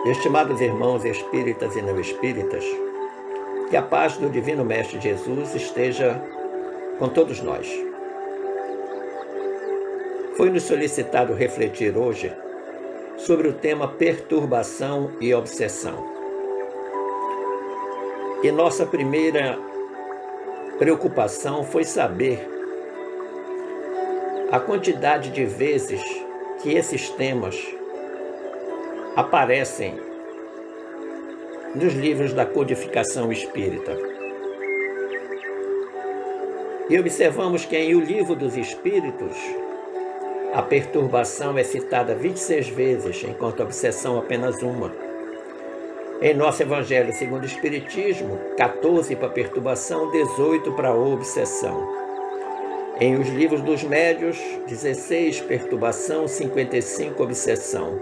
Estimados irmãos espíritas e não espíritas, que a paz do Divino Mestre Jesus esteja com todos nós. Foi-nos solicitado refletir hoje sobre o tema perturbação e obsessão. E nossa primeira preocupação foi saber a quantidade de vezes que esses temas aparecem nos livros da codificação espírita. E observamos que em O Livro dos Espíritos, a perturbação é citada 26 vezes, enquanto a obsessão apenas uma. Em nosso Evangelho segundo o Espiritismo, 14 para perturbação, 18 para obsessão. Em Os Livros dos Médios, 16 perturbação, 55 obsessão.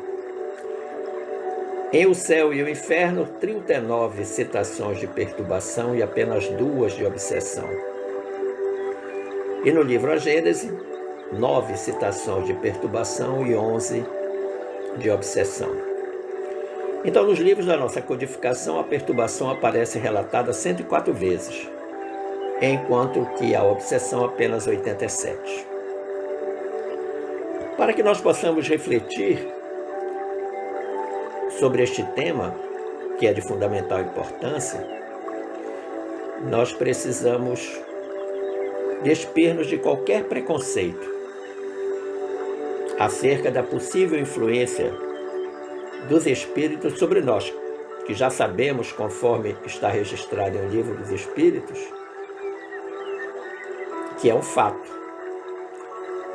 Em O Céu e o Inferno, 39 citações de perturbação e apenas 2 de obsessão. E no livro A Gênese, 9 citações de perturbação e 11 de obsessão. Então, nos livros da nossa codificação, a perturbação aparece relatada 104 vezes, enquanto que a obsessão apenas 87. Para que nós possamos refletir sobre este tema, que é de fundamental importância, nós precisamos despir-nos de qualquer preconceito acerca da possível influência dos espíritos sobre nós, que já sabemos, conforme está registrado em O Livro dos Espíritos, que é um fato,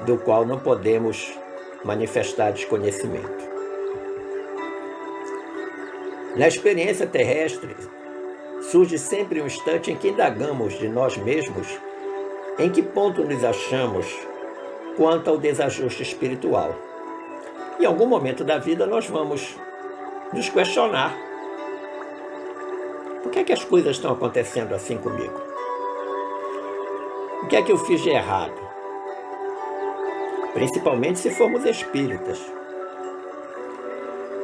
do qual não podemos manifestar desconhecimento. Na experiência terrestre, surge sempre um instante em que indagamos de nós mesmos em que ponto nos achamos quanto ao desajuste espiritual. Em algum momento da vida nós vamos nos questionar: por que é que as coisas estão acontecendo assim comigo? O que é que eu fiz de errado? Principalmente se formos espíritas.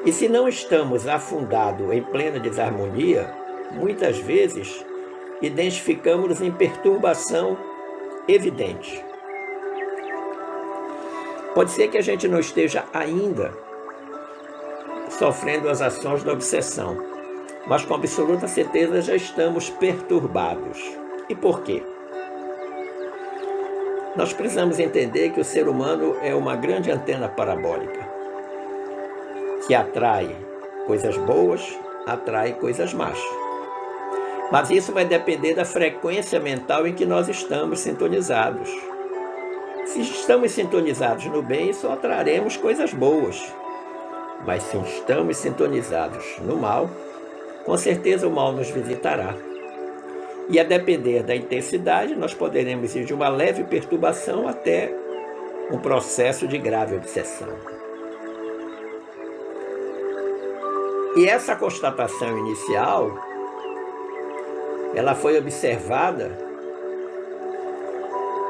E se não estamos afundados em plena desarmonia, muitas vezes identificamos-nos em perturbação evidente. Pode ser que a gente não esteja ainda sofrendo as ações da obsessão, mas com absoluta certeza já estamos perturbados. E por quê? Nós precisamos entender que o ser humano é uma grande antena parabólica, que atrai coisas boas, atrai coisas más. Mas isso vai depender da frequência mental em que nós estamos sintonizados. Se estamos sintonizados no bem, só atraremos coisas boas. Mas se estamos sintonizados no mal, com certeza o mal nos visitará. E a depender da intensidade, nós poderemos ir de uma leve perturbação até um processo de grave obsessão. E essa constatação inicial, ela foi observada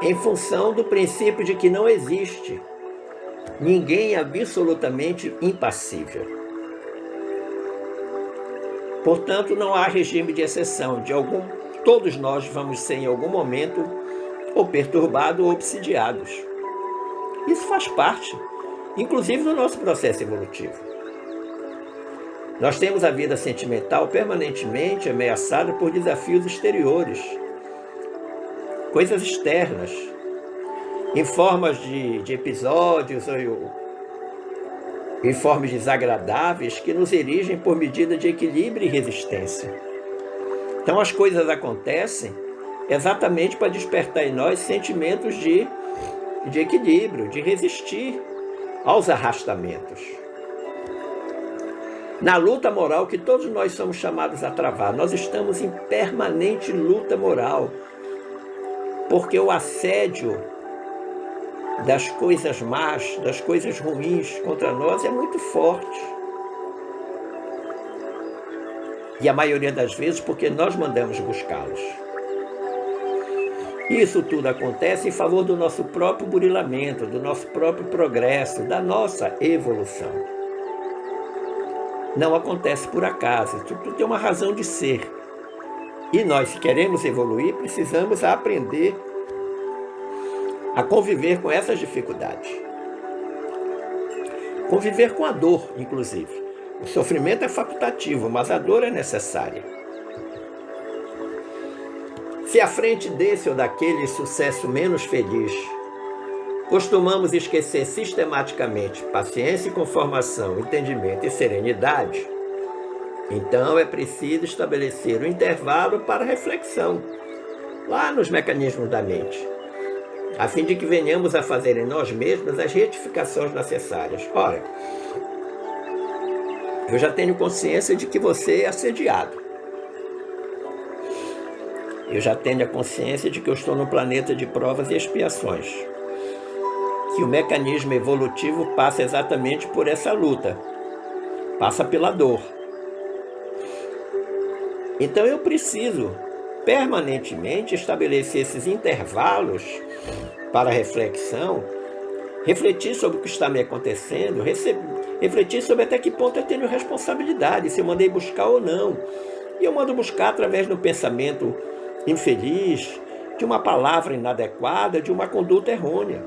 em função do princípio de que não existe ninguém absolutamente impassível. Portanto, não há regime de exceção. Todos nós vamos ser em algum momento ou perturbados ou obsidiados. Isso faz parte, inclusive, do nosso processo evolutivo. Nós temos a vida sentimental permanentemente ameaçada por desafios exteriores, coisas externas, em formas de episódios ou em formas desagradáveis que nos erigem por medida de equilíbrio e resistência. Então as coisas acontecem exatamente para despertar em nós sentimentos de equilíbrio, de resistir aos arrastamentos. Na luta moral que todos nós somos chamados a travar, nós estamos em permanente luta moral, porque o assédio das coisas más, das coisas ruins contra nós é muito forte. E a maioria das vezes porque nós mandamos buscá-los. Isso tudo acontece em favor do nosso próprio burilamento, do nosso próprio progresso, da nossa evolução. não acontece por acaso, tudo tem uma razão de ser. E nós, se queremos evoluir, precisamos aprender a conviver com essas dificuldades. Conviver com a dor, inclusive. O sofrimento é facultativo, mas a dor é necessária. Se à frente desse ou daquele sucesso menos feliz, costumamos esquecer sistematicamente paciência, conformação, entendimento e serenidade, então é preciso estabelecer um intervalo para reflexão, lá nos mecanismos da mente, a fim de que venhamos a fazer em nós mesmos as retificações necessárias. Ora, eu já tenho consciência de que você é assediado. Eu já tenho a consciência de que eu estou no planeta de provas e expiações. Que o mecanismo evolutivo passa exatamente por essa luta. Passa pela dor. Então eu preciso permanentemente estabelecer esses intervalos para reflexão, refletir sobre o que está me acontecendo, refletir sobre até que ponto eu tenho responsabilidade, se eu mandei buscar ou não. E eu mando buscar através do pensamento infeliz, de uma palavra inadequada, de uma conduta errônea.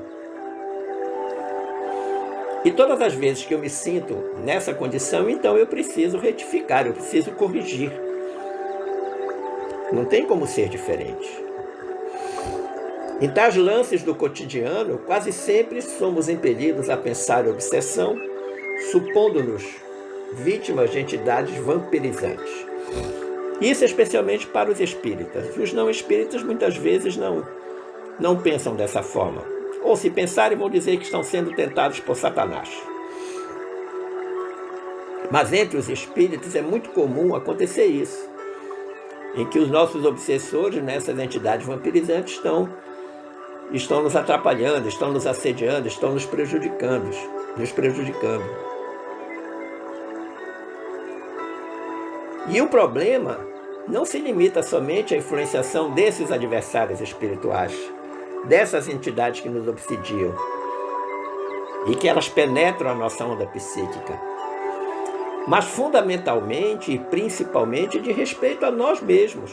E todas as vezes que eu me sinto nessa condição, então eu preciso retificar, eu preciso corrigir. Não tem como ser diferente. Em tais lances do cotidiano, quase sempre somos impelidos a pensar em obsessão, supondo-nos vítimas de entidades vampirizantes. Isso especialmente para os espíritas. Os não espíritas muitas vezes não pensam dessa forma. Ou se pensarem, vão dizer que estão sendo tentados por Satanás. Mas entre os espíritos é muito comum acontecer isso, em que os nossos obsessores, nessas entidades vampirizantes, estão nos atrapalhando, estão nos assediando, estão nos prejudicando. E o problema não se limita somente à influenciação desses adversários espirituais, dessas entidades que nos obsidiam e que elas penetram a nossa onda psíquica, mas fundamentalmente e principalmente de respeito a nós mesmos.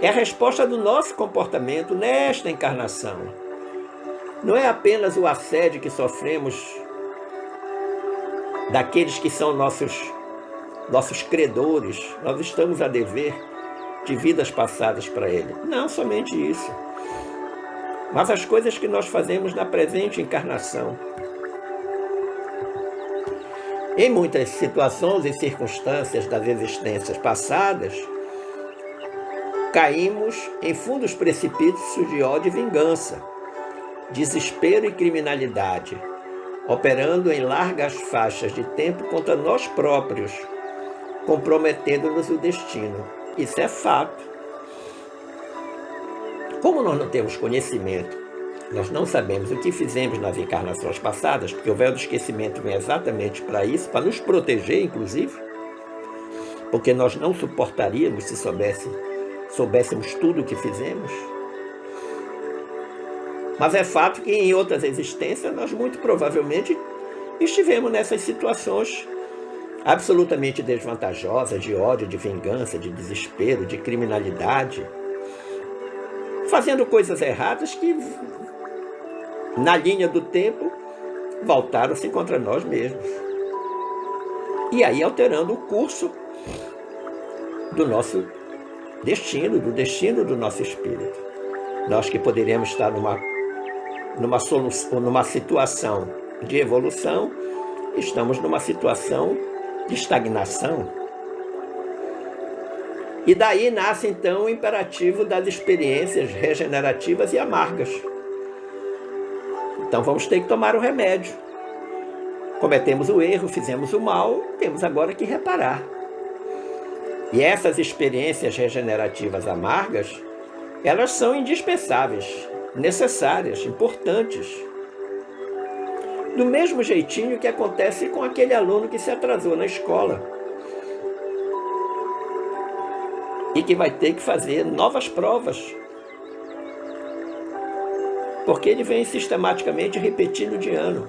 É a resposta do nosso comportamento nesta encarnação. Não é apenas o assédio que sofremos daqueles que são nossos credores, nós estamos a dever de vidas passadas para ele. Não somente isso, mas as coisas que nós fazemos na presente encarnação. Em muitas situações e circunstâncias das existências passadas, caímos em fundos precipícios de ódio e vingança, desespero e criminalidade, operando em largas faixas de tempo contra nós próprios, comprometendo-nos o destino. Isso é fato. Como nós não temos conhecimento, nós não sabemos o que fizemos nas encarnações passadas, porque o véu do esquecimento vem exatamente para isso, para nos proteger, inclusive, porque nós não suportaríamos se soubéssemos tudo o que fizemos. Mas é fato que em outras existências nós muito provavelmente estivemos nessas situações absolutamente desvantajosas, de ódio, de vingança, de desespero, de criminalidade, fazendo coisas erradas que, na linha do tempo, voltaram-se contra nós mesmos. E aí alterando o curso do nosso destino, do destino do nosso espírito. Nós que poderíamos estar numa situação de evolução, estamos numa situação de estagnação. E daí nasce então o imperativo das experiências regenerativas e amargas. Então vamos ter que tomar o remédio. Cometemos o erro, fizemos o mal, temos agora que reparar. E essas experiências regenerativas amargas, elas são indispensáveis, necessárias, importantes. Do mesmo jeitinho que acontece com aquele aluno que se atrasou na escola e que vai ter que fazer novas provas, porque ele vem sistematicamente repetindo de ano.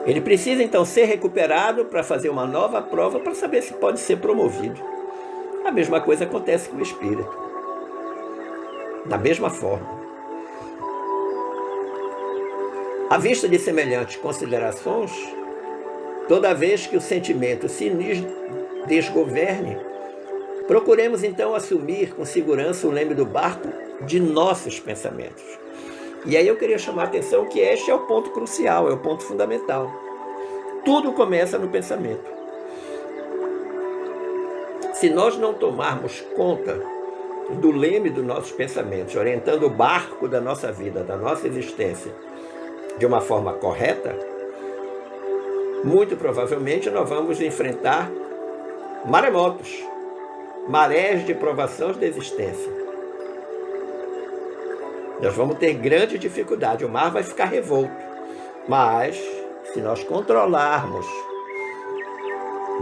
Ele precisa então ser recuperado para fazer uma nova prova para saber se pode ser promovido. A mesma coisa acontece com o espírito. Da mesma forma. À vista de semelhantes considerações, toda vez que o sentimento se nos desgoverne, procuremos então assumir com segurança o leme do barco de nossos pensamentos. E aí eu queria chamar a atenção que este é o ponto crucial, é o ponto fundamental. Tudo começa no pensamento. Se nós não tomarmos conta do leme dos nossos pensamentos, orientando o barco da nossa vida, da nossa existência, de uma forma correta, muito provavelmente nós vamos enfrentar maremotos, marés de provações da existência. Nós vamos ter grande dificuldade, o mar vai ficar revolto. Mas, se nós controlarmos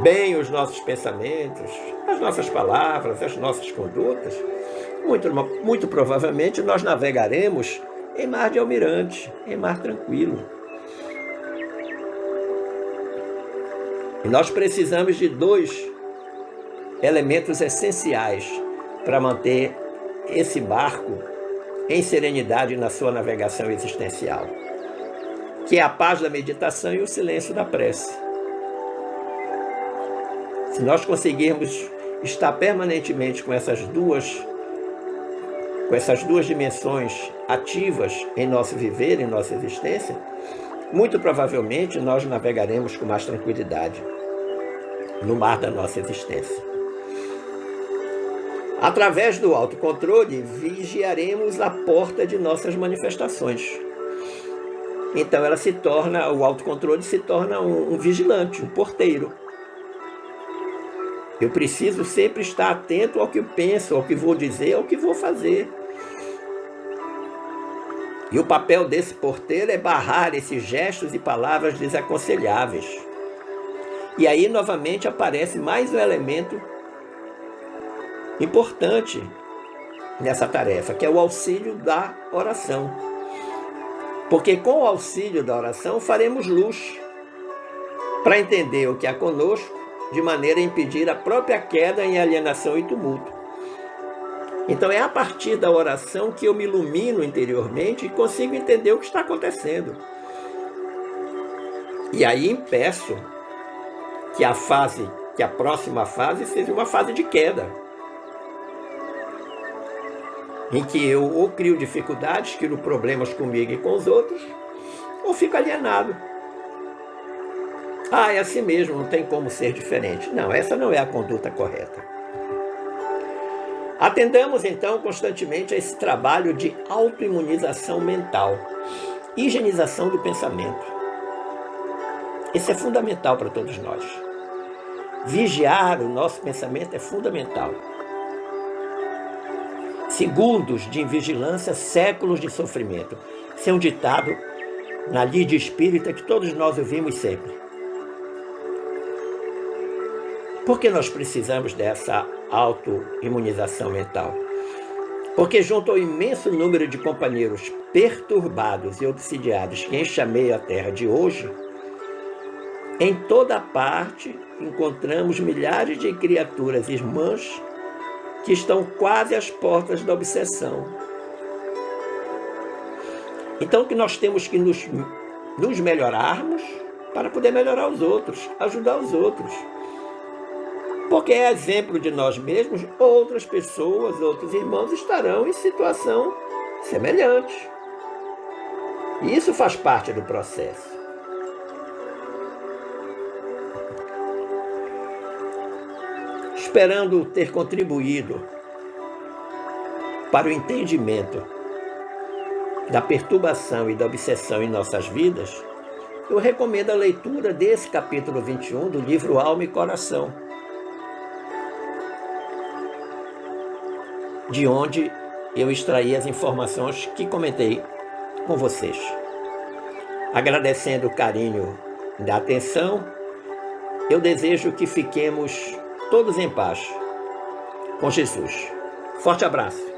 bem os nossos pensamentos, as nossas palavras, as nossas condutas, muito provavelmente nós navegaremos em mar de almirante, em mar tranquilo. E nós precisamos de 2 elementos essenciais para manter esse barco em serenidade na sua navegação existencial, que é a paz da meditação e o silêncio da prece. Se nós conseguirmos estar permanentemente com essas duas dimensões ativas em nosso viver, em nossa existência, muito provavelmente nós navegaremos com mais tranquilidade no mar da nossa existência. Através do autocontrole, vigiaremos a porta de nossas manifestações. Então o autocontrole se torna um vigilante, um porteiro. Eu preciso sempre estar atento ao que eu penso, ao que vou dizer, ao que vou fazer. E o papel desse porteiro é barrar esses gestos e palavras desaconselháveis. E aí, novamente, aparece mais um elemento importante nessa tarefa, que é o auxílio da oração. Porque com o auxílio da oração faremos luz para entender o que há conosco, de maneira a impedir a própria queda em alienação e tumulto. Então é a partir da oração que eu me ilumino interiormente e consigo entender o que está acontecendo. E aí impeço que a próxima fase seja uma fase de queda, em que eu ou crio dificuldades, crio problemas comigo e com os outros, ou fico alienado. É assim mesmo, não tem como ser diferente. Não, essa não é a conduta correta. Atendamos então constantemente a esse trabalho de autoimunização mental, higienização do pensamento. Isso é fundamental para todos nós. Vigiar o nosso pensamento é fundamental. Segundos de invigilância, séculos de sofrimento. Esse é um ditado na lide espírita que todos nós ouvimos sempre. Por que nós precisamos dessa autoimunização mental? Porque junto ao imenso número de companheiros perturbados e obsidiados que enchem a meia terra de hoje, em toda parte encontramos milhares de criaturas irmãs que estão quase às portas da obsessão. Então que nós temos que nos melhorarmos para poder melhorar os outros, ajudar os outros. Porque é exemplo de nós mesmos, outras pessoas, outros irmãos estarão em situação semelhante. E isso faz parte do processo. Esperando ter contribuído para o entendimento da perturbação e da obsessão em nossas vidas, eu recomendo a leitura desse capítulo 21 do livro Alma e Coração, de onde eu extraí as informações que comentei com vocês. Agradecendo o carinho da atenção, eu desejo que fiquemos todos em paz com Jesus. Forte abraço.